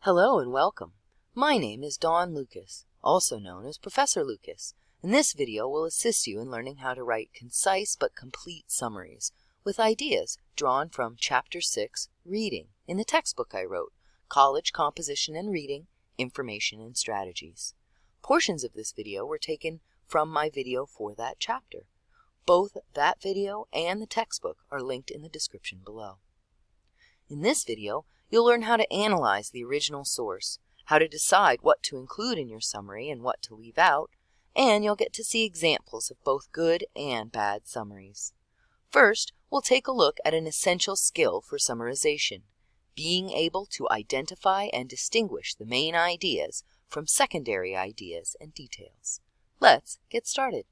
Hello and welcome. My name is Lukas, also known as Professor Lukas, and this video will assist you in learning how to write concise but complete summaries with ideas drawn from Chapter 6, Reading, in the textbook I wrote, College Composition and Reading, Information and Strategies. Portions of this video were taken from my video for that chapter. Both that video and the textbook are linked in the description below. In this video, you'll learn how to analyze the original source, how to decide what to include in your summary and what to leave out, and you'll get to see examples of both good and bad summaries. First, we'll take a look at an essential skill for summarization, being able to identify and distinguish the main ideas from secondary ideas and details. Let's get started.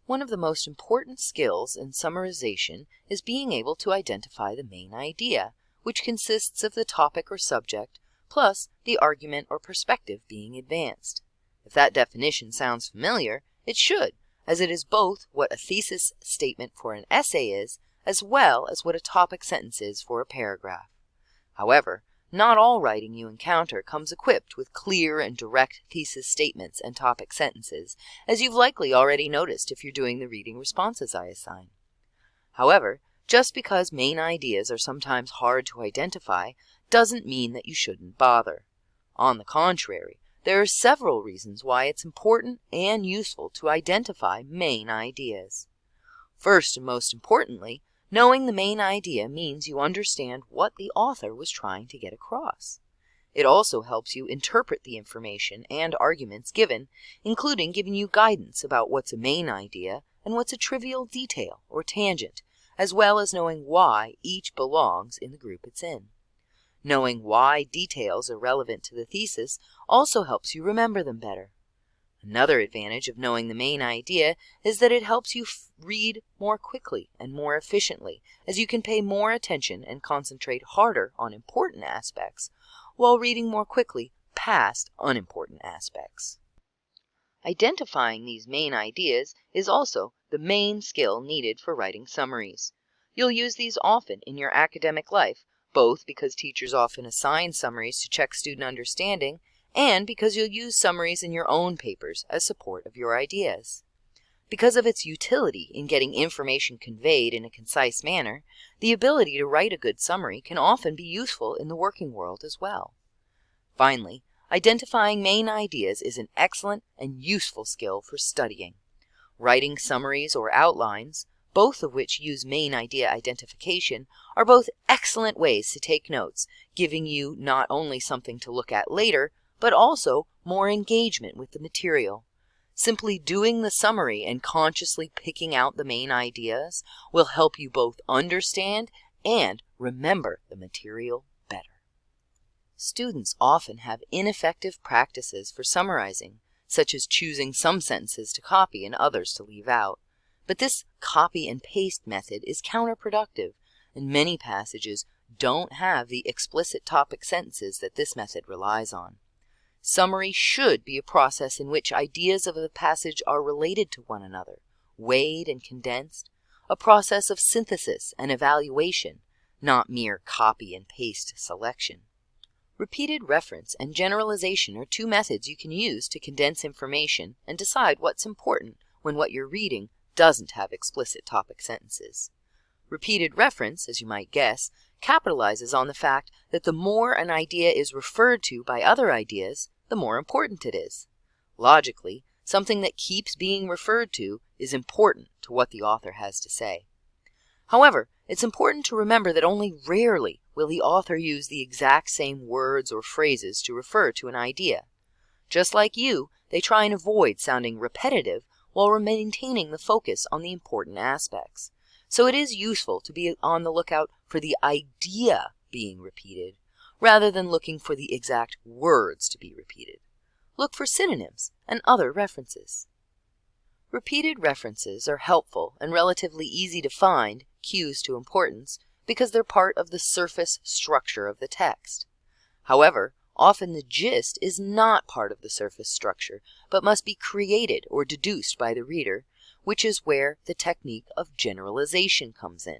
One of the most important skills in summarization is being able to identify the main idea, which consists of the topic or subject, plus the argument or perspective being advanced. If that definition sounds familiar, it should, as it is both what a thesis statement for an essay is, as well as what a topic sentence is for a paragraph. However, not all writing you encounter comes equipped with clear and direct thesis statements and topic sentences, as you've likely already noticed if you're doing the reading responses I assign. However, just because main ideas are sometimes hard to identify doesn't mean that you shouldn't bother. On the contrary, there are several reasons why it's important and useful to identify main ideas. First and most importantly, knowing the main idea means you understand what the author was trying to get across. It also helps you interpret the information and arguments given, including giving you guidance about what's a main idea and what's a trivial detail or tangent, as well as knowing why each belongs in the group it's in. Knowing why details are relevant to the thesis also helps you remember them better. Another advantage of knowing the main idea is that it helps you read more quickly and more efficiently, as you can pay more attention and concentrate harder on important aspects, while reading more quickly past unimportant aspects. Identifying these main ideas is also the main skill needed for writing summaries. You'll use these often in your academic life, both because teachers often assign summaries to check student understanding, and because you'll use summaries in your own papers as support of your ideas. Because of its utility in getting information conveyed in a concise manner, the ability to write a good summary can often be useful in the working world as well. Finally, identifying main ideas is an excellent and useful skill for studying. Writing summaries or outlines, both of which use main idea identification, are both excellent ways to take notes, giving you not only something to look at later, but also more engagement with the material. Simply doing the summary and consciously picking out the main ideas will help you both understand and remember the material better. Students often have ineffective practices for summarizing, such as choosing some sentences to copy and others to leave out. But this copy and paste method is counterproductive, and many passages don't have the explicit topic sentences that this method relies on. Summary should be a process in which ideas of the passage are related to one another, weighed and condensed, a process of synthesis and evaluation, not mere copy and paste selection. Repeated reference and generalization are two methods you can use to condense information and decide what's important when what you're reading doesn't have explicit topic sentences. Repeated reference, as you might guess, capitalizes on the fact that the more an idea is referred to by other ideas, the more important it is. Logically, something that keeps being referred to is important to what the author has to say. However, it's important to remember that only rarely will the author use the exact same words or phrases to refer to an idea. Just like you, they try and avoid sounding repetitive while maintaining the focus on the important aspects. So it is useful to be on the lookout for the idea being repeated, rather than looking for the exact words to be repeated. Look for synonyms and other references. Repeated references are helpful and relatively easy to find, cues to importance, because they're part of the surface structure of the text. However, often the gist is not part of the surface structure, but must be created or deduced by the reader, which is where the technique of generalization comes in.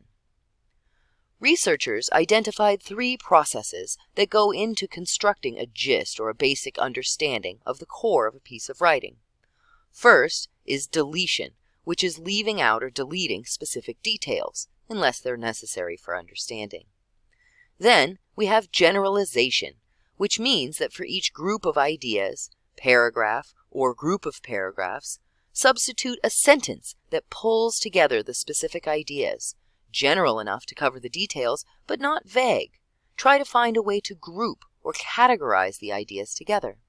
Researchers identified 3 processes that go into constructing a gist or a basic understanding of the core of a piece of writing. First is deletion, which is leaving out or deleting specific details, unless they're necessary for understanding. Then we have generalization, which means that for each group of ideas, paragraph, or group of paragraphs, substitute a sentence that pulls together the specific ideas, general enough to cover the details, but not vague. Try to find a way to group or categorize the ideas together.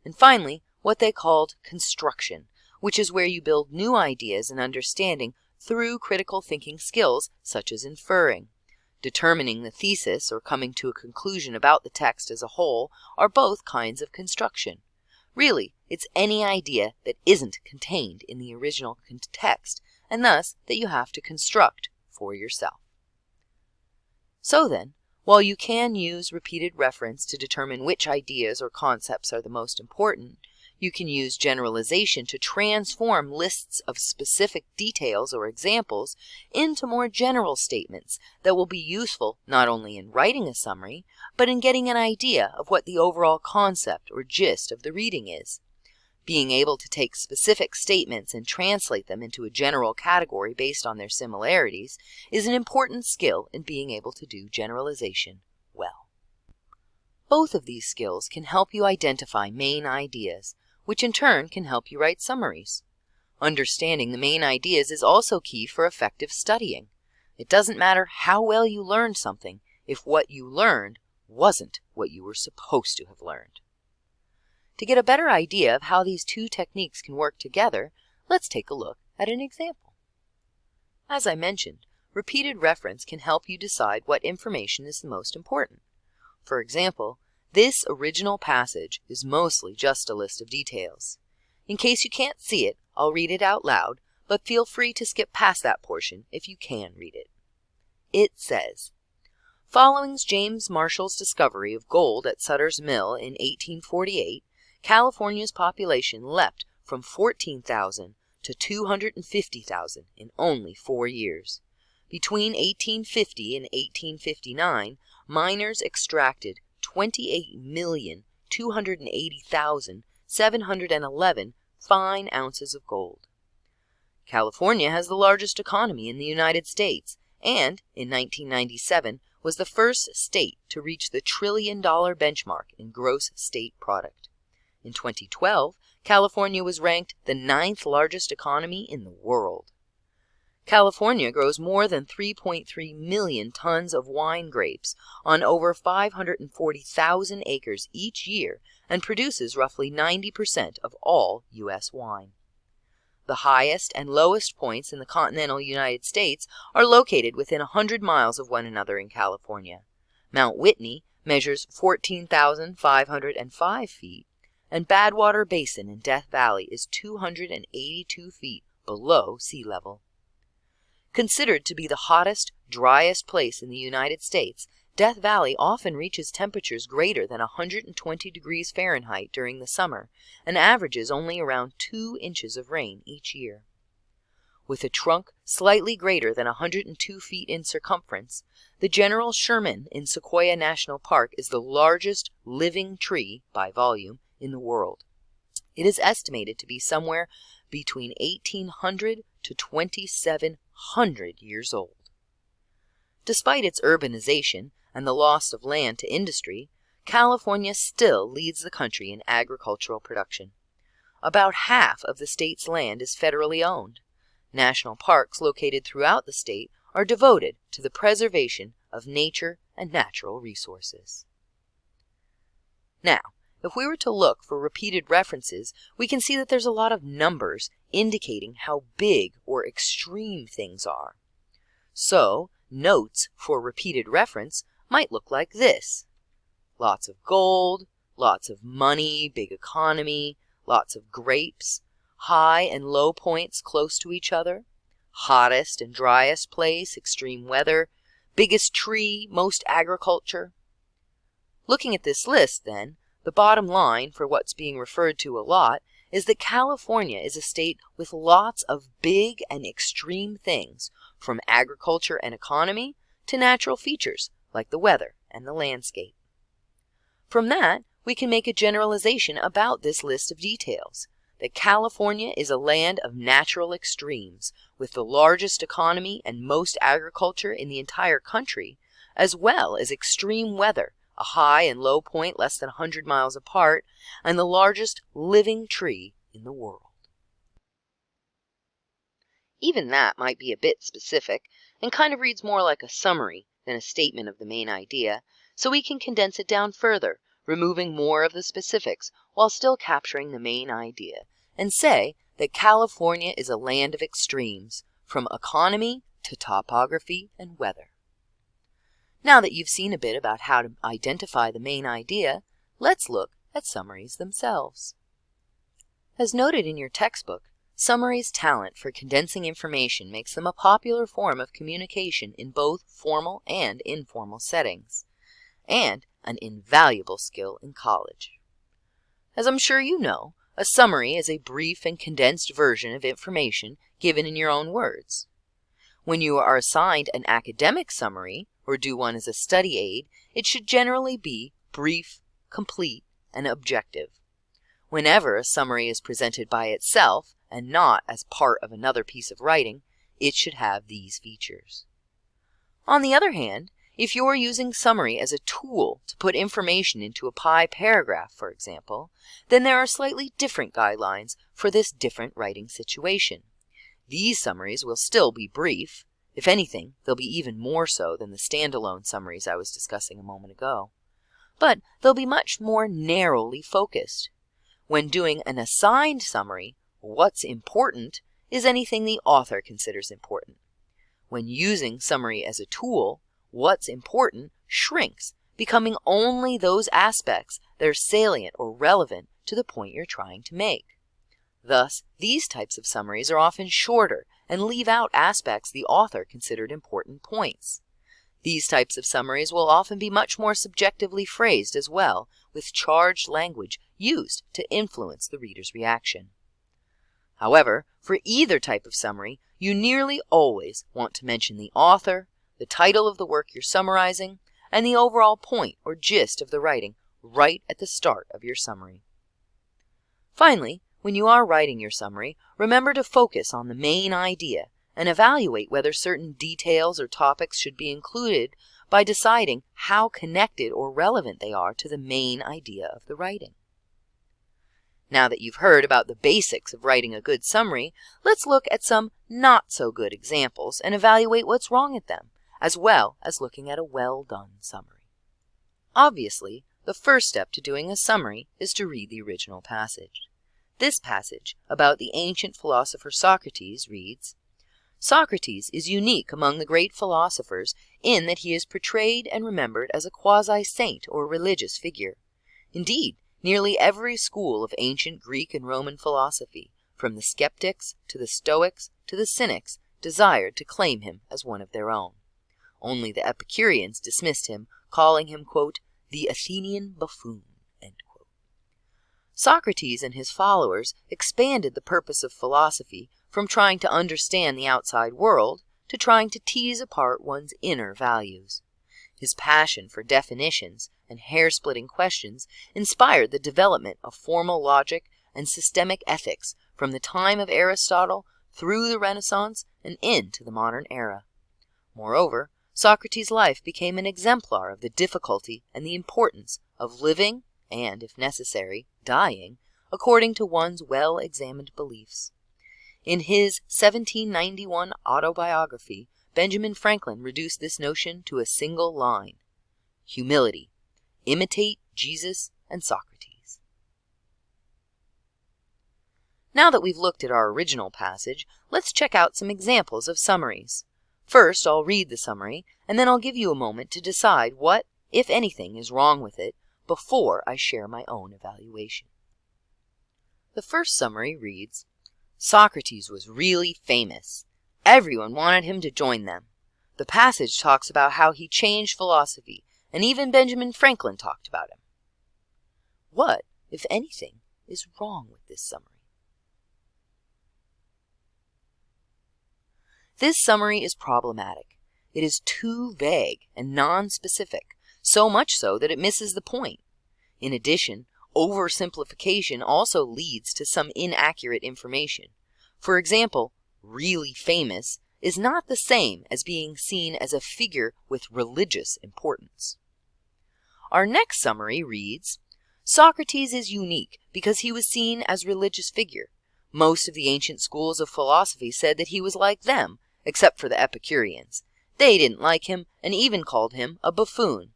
And finally, what they called construction, which is where you build new ideas and understanding through critical thinking skills such as inferring. Determining the thesis or coming to a conclusion about the text as a whole are both kinds of construction. Really, it's any idea that isn't contained in the original text, and thus that you have to construct for yourself. So then, while you can use repeated reference to determine which ideas or concepts are the most important, you can use generalization to transform lists of specific details or examples into more general statements that will be useful not only in writing a summary, but in getting an idea of what the overall concept or gist of the reading is. Being able to take specific statements and translate them into a general category based on their similarities is an important skill in being able to do generalization well. Both of these skills can help you identify main ideas, which in turn can help you write summaries. Understanding the main ideas is also key for effective studying. It doesn't matter how well you learned something if what you learned wasn't what you were supposed to have learned. To get a better idea of how these 2 techniques can work together, let's take a look at an example. As I mentioned, repeated reference can help you decide what information is the most important. For example, this original passage is mostly just a list of details. In case you can't see it, I'll read it out loud, but feel free to skip past that portion if you can read it. It says, following James Marshall's discovery of gold at Sutter's Mill in 1848, California's population leapt from 14,000 to 250,000 in only 4 years. Between 1850 and 1859, miners extracted 28,280,711 fine ounces of gold. California has the largest economy in the United States and, in 1997, was the first state to reach the $1 trillion benchmark in gross state product. In 2012, California was ranked the 9th largest economy in the world. California grows more than 3.3 million tons of wine grapes on over 540,000 acres each year and produces roughly 90% of all U.S. wine. The highest and lowest points in the continental United States are located within 100 miles of one another in California. Mount Whitney measures 14,505 feet, and Badwater Basin in Death Valley is 282 feet below sea level. Considered to be the hottest, driest place in the United States, Death Valley often reaches temperatures greater than 120 degrees Fahrenheit during the summer and averages only around 2 inches of rain each year. With a trunk slightly greater than 102 feet in circumference, the General Sherman in Sequoia National Park is the largest living tree, by volume, in the world. It is estimated to be somewhere between 1,800 to 2,700 years old. Despite its urbanization and the loss of land to industry, California still leads the country in agricultural production. About half of the state's land is federally owned. National parks located throughout the state are devoted to the preservation of nature and natural resources. Now, if we were to look for repeated references, we can see that there's a lot of numbers indicating how big or extreme things are. So, notes for repeated reference might look like this. Lots of gold, lots of money, big economy, lots of grapes, high and low points close to each other, hottest and driest place, extreme weather, biggest tree, most agriculture. Looking at this list, then, the bottom line for what's being referred to a lot is that California is a state with lots of big and extreme things, from agriculture and economy to natural features like the weather and the landscape. From that, we can make a generalization about this list of details, that California is a land of natural extremes, with the largest economy and most agriculture in the entire country, as well as extreme weather, a high and low point less than 100 miles apart, and the largest living tree in the world. Even that might be a bit specific, and kind of reads more like a summary than a statement of the main idea, so we can condense it down further, removing more of the specifics while still capturing the main idea, and say that California is a land of extremes, from economy to topography and weather. Now that you've seen a bit about how to identify the main idea, let's look at summaries themselves. As noted in your textbook, summaries' talent for condensing information makes them a popular form of communication in both formal and informal settings, and an invaluable skill in college. As I'm sure you know, a summary is a brief and condensed version of information given in your own words. When you are assigned an academic summary, or do one as a study aid, it should generally be brief, complete, and objective. Whenever a summary is presented by itself, and not as part of another piece of writing, it should have these features. On the other hand, if you are using summary as a tool to put information into a pie paragraph, for example, then there are slightly different guidelines for this different writing situation. These summaries will still be brief. If anything, they'll be even more so than the standalone summaries I was discussing a moment ago. But they'll be much more narrowly focused. When doing an assigned summary, what's important is anything the author considers important. When using summary as a tool, what's important shrinks, becoming only those aspects that are salient or relevant to the point you're trying to make. Thus, these types of summaries are often shorter and leave out aspects the author considered important points. These types of summaries will often be much more subjectively phrased as well, with charged language used to influence the reader's reaction. However, for either type of summary, you nearly always want to mention the author, the title of the work you're summarizing, and the overall point or gist of the writing right at the start of your summary. Finally, when you are writing your summary, remember to focus on the main idea and evaluate whether certain details or topics should be included by deciding how connected or relevant they are to the main idea of the writing. Now that you've heard about the basics of writing a good summary, let's look at some not-so-good examples and evaluate what's wrong at them, as well as looking at a well-done summary. Obviously, the first step to doing a summary is to read the original passage. This passage, about the ancient philosopher Socrates, reads, "Socrates is unique among the great philosophers in that he is portrayed and remembered as a quasi-saint or religious figure. Indeed, nearly every school of ancient Greek and Roman philosophy, from the skeptics to the Stoics to the Cynics, desired to claim him as one of their own. Only the Epicureans dismissed him, calling him, quote, the Athenian buffoon." End quote. Socrates and his followers expanded the purpose of philosophy from trying to understand the outside world to trying to tease apart one's inner values. His passion for definitions and hair-splitting questions inspired the development of formal logic and systemic ethics from the time of Aristotle through the Renaissance and into the modern era. Moreover, Socrates' life became an exemplar of the difficulty and the importance of living and, if necessary, dying, according to one's well-examined beliefs. In his 1791 autobiography, Benjamin Franklin reduced this notion to a single line: humility. Imitate Jesus and Socrates. Now that we've looked at our original passage, let's check out some examples of summaries. First, I'll read the summary, and then I'll give you a moment to decide what, if anything, is wrong with it before I share my own evaluation. The first summary reads, "Socrates was really famous. Everyone wanted him to join them. The passage talks about how he changed philosophy, and even Benjamin Franklin talked about him." What, if anything, is wrong with this summary? This summary is problematic. it is too vague and non-specific, so much so that it misses the point. In addition, oversimplification also leads to some inaccurate information. For example, really famous is not the same as being seen as a figure with religious importance. Our next summary reads, Socrates is unique because he was seen as a religious figure. Most of the ancient schools of philosophy said that he was like them, except for the Epicureans. They didn't like him and even called him a buffoon.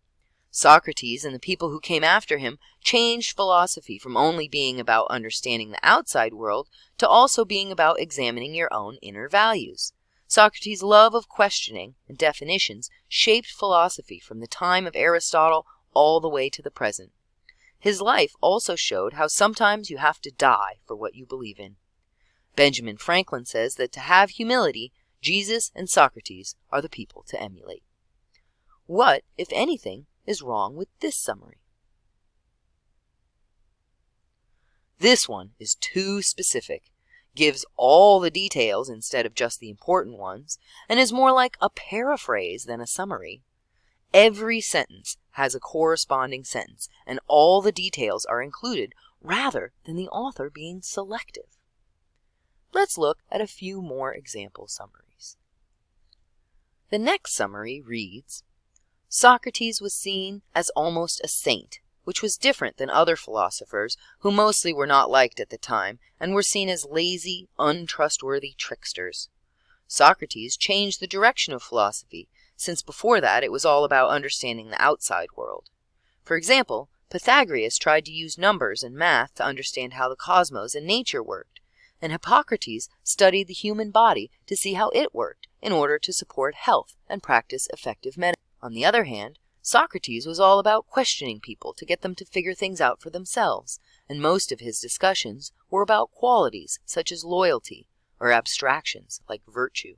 Socrates and the people who came after him changed philosophy from only being about understanding the outside world to also being about examining your own inner values. Socrates' love of questioning and definitions shaped philosophy from the time of Aristotle all the way to the present. His life also showed how sometimes you have to die for what you believe in. Benjamin Franklin says that to have humility, Jesus and Socrates are the people to emulate. What, if anything, is wrong with this summary? This one is too specific, gives all the details instead of just the important ones, and is more like a paraphrase than a summary. Every sentence has a corresponding sentence, and all the details are included rather than the author being selective. Let's look at a few more example summaries. The next summary reads, Socrates was seen as almost a saint, which was different than other philosophers who mostly were not liked at the time and were seen as lazy, untrustworthy tricksters. Socrates changed the direction of philosophy, since before that it was all about understanding the outside world. For example, Pythagoras tried to use numbers and math to understand how the cosmos and nature worked, and Hippocrates studied the human body to see how it worked in order to support health and practice effective medicine. On the other hand, Socrates was all about questioning people to get them to figure things out for themselves, and most of his discussions were about qualities such as loyalty or abstractions like virtue.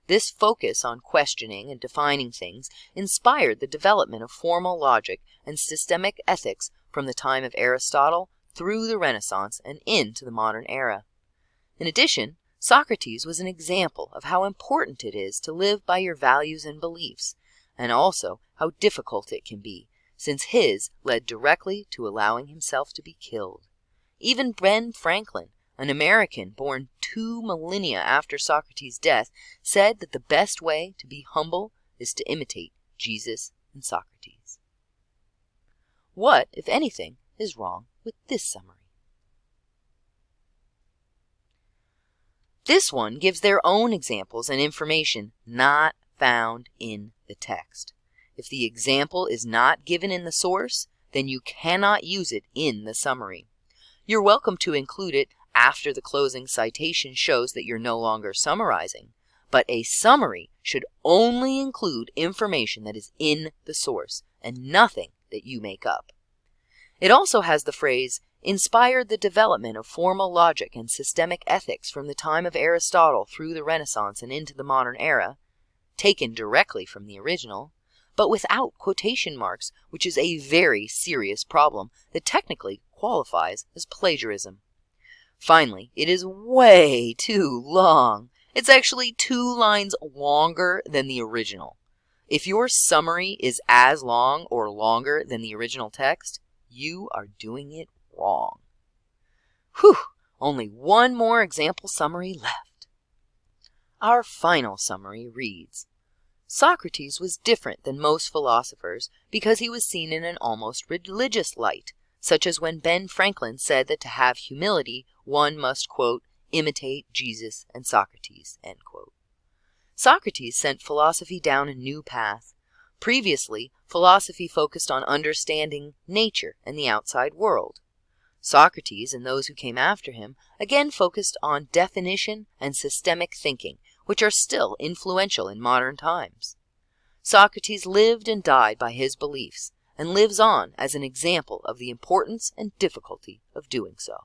This focus on questioning and defining things inspired the development of formal logic and systemic ethics from the time of Aristotle through the Renaissance and into the modern era. In addition, Socrates was an example of how important it is to live by your values and beliefs, and also how difficult it can be, since his led directly to allowing himself to be killed. Even Ben Franklin, an American born 2 millennia after Socrates' death, said that the best way to be humble is to imitate Jesus and Socrates. What, if anything, is wrong with this summary? This one gives their own examples and information not found in the text. If the example is not given in the source, then you cannot use it in the summary. You're welcome to include it after the closing citation shows that you're no longer summarizing, but a summary should only include information that is in the source and nothing that you make up. It also has the phrase, inspired the development of formal logic and systemic ethics from the time of Aristotle through the Renaissance and into the modern era, taken directly from the original, but without quotation marks, which is a very serious problem that technically qualifies as plagiarism. Finally, it is way too long. It's actually 2 lines longer than the original. If your summary is as long or longer than the original text, you are doing it wrong. Whew! Only one more example summary left. Our final summary reads, Socrates was different than most philosophers because he was seen in an almost religious light, such as when Ben Franklin said that to have humility, one must, quote, imitate Jesus and Socrates, end quote. Socrates sent philosophy down a new path. Previously, philosophy focused on understanding nature and the outside world. Socrates and those who came after him again focused on definition and systemic thinking, which are still influential in modern times. Socrates lived and died by his beliefs, and lives on as an example of the importance and difficulty of doing so.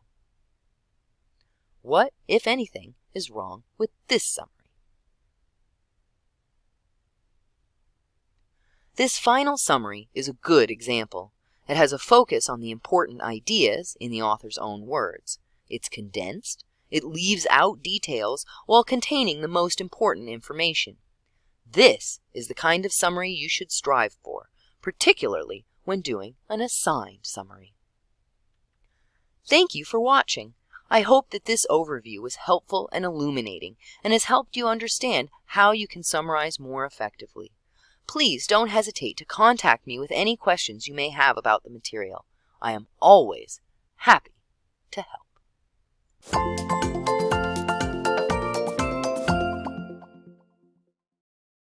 What, if anything, is wrong with this summary? This final summary is a good example. It has a focus on the important ideas in the author's own words. It's condensed. It leaves out details while containing the most important information. This is the kind of summary you should strive for, particularly when doing an assigned summary. Thank you for watching. I hope that this overview was helpful and illuminating and has helped you understand how you can summarize more effectively. Please don't hesitate to contact me with any questions you may have about the material. I am always happy to help.